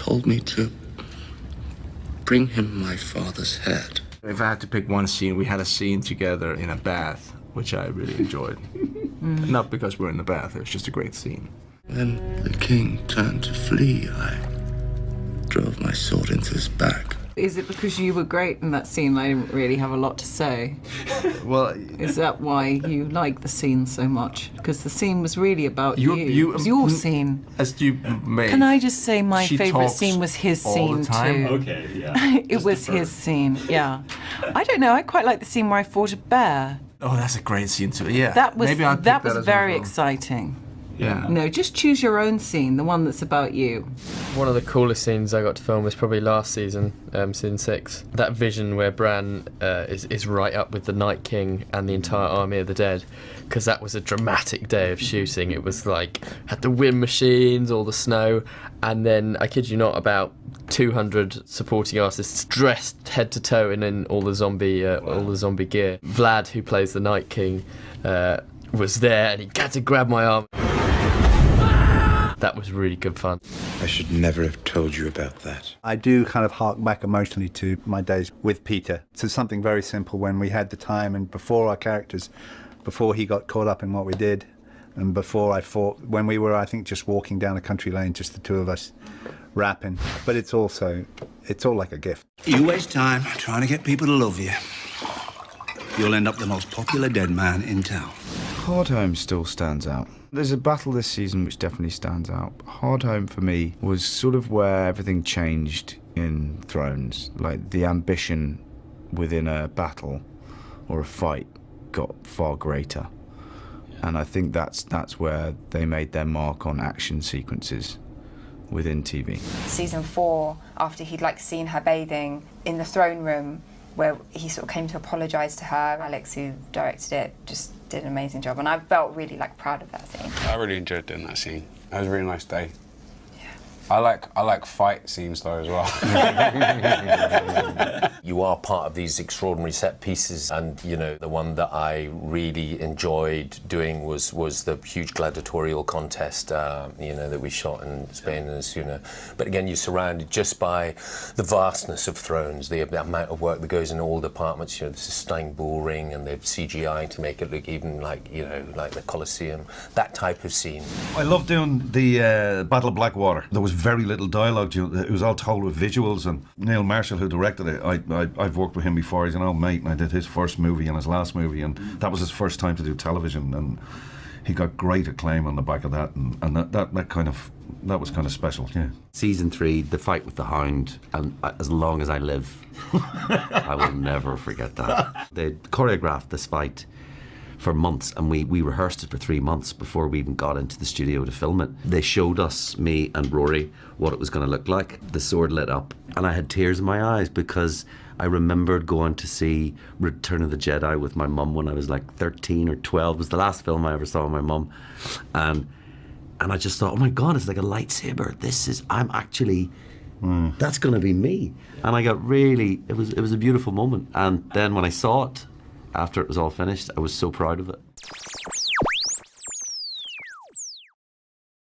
told me to bring him my father's head. If I had to pick one scene, we had a scene together in a bath, which I really enjoyed. Not because we're in the bath, it was just a great scene. When the king turned to flee, I drove my sword into his back. Is it because you were great in that scene I didn't really have a lot to say? Well, is that why you like the scene so much? Because the scene was really about you. It was your scene. As you may. Can I just say my She favourite talks scene was his all scene the time. too. Okay, yeah. It was his scene, yeah. I don't know, I quite like the scene where I fought a bear. Oh, that's a great scene too. Yeah. That was Maybe I'll pick that was as very well. exciting. Yeah. No, just choose your own scene, the one that's about you. One of the coolest scenes I got to film was probably last season, season 6. That vision where Bran is right up with the Night King and the entire army of the dead, because that was a dramatic day of shooting. It was like, had the wind machines, all the snow, and then, I kid you not, about 200 supporting artists dressed head to toe in all the zombie gear. Vlad, who plays the Night King, was there, and he had to grab my arm. That was really good fun. I should never have told you about that. I do kind of hark back emotionally to my days with Peter, to something very simple when we had the time and before our characters, before he got caught up in what we did, and before I fought, when we were, I think, just walking down a country lane, just the two of us, rapping. But it's all like a gift. You waste time trying to get people to love you. You'll end up the most popular dead man in town. Hard Home still stands out. There's a battle this season which definitely stands out. Hard Home for me was sort of where everything changed in Thrones. Like the ambition within a battle or a fight got far greater. And I think that's where they made their mark on action sequences within TV. Season 4, after he'd seen her bathing in the throne room, where he sort of came to apologise to her. Alex, who directed it, just did an amazing job, and I felt really proud of that scene. I really enjoyed doing that scene. It was a really nice day. Yeah. I like fight scenes though as well. You are part of these extraordinary set pieces, and the one that I really enjoyed doing was the huge gladiatorial contest that we shot in Spain and Asuna. But again, you're surrounded just by the vastness of Thrones, the amount of work that goes in all departments. This is stunning bull ring, and they've CGI to make it look even like the Colosseum. That type of scene. I loved doing the Battle of Blackwater. There was very little dialogue. It was all told with visuals, and Neil Marshall, who directed it, I've worked with him before. He's an old mate, and I did his first movie and his last movie, and that was his first time to do television, and he got great acclaim on the back of that, and that was kind of special, yeah. Season 3, the fight with the Hound, and as long as I live, I will never forget that. They choreographed this fight for months, and we rehearsed it for 3 months before we even got into the studio to film it. They showed us, me and Rory, what it was going to look like. The sword lit up, and I had tears in my eyes because I remembered going to see Return of the Jedi with my mum when I was 13 or 12. It was the last film I ever saw with my mum, and I just thought, oh my God, it's like a lightsaber. I'm actually, that's going to be me. And I got really, it was a beautiful moment. And then when I saw it, after it was all finished, I was so proud of it.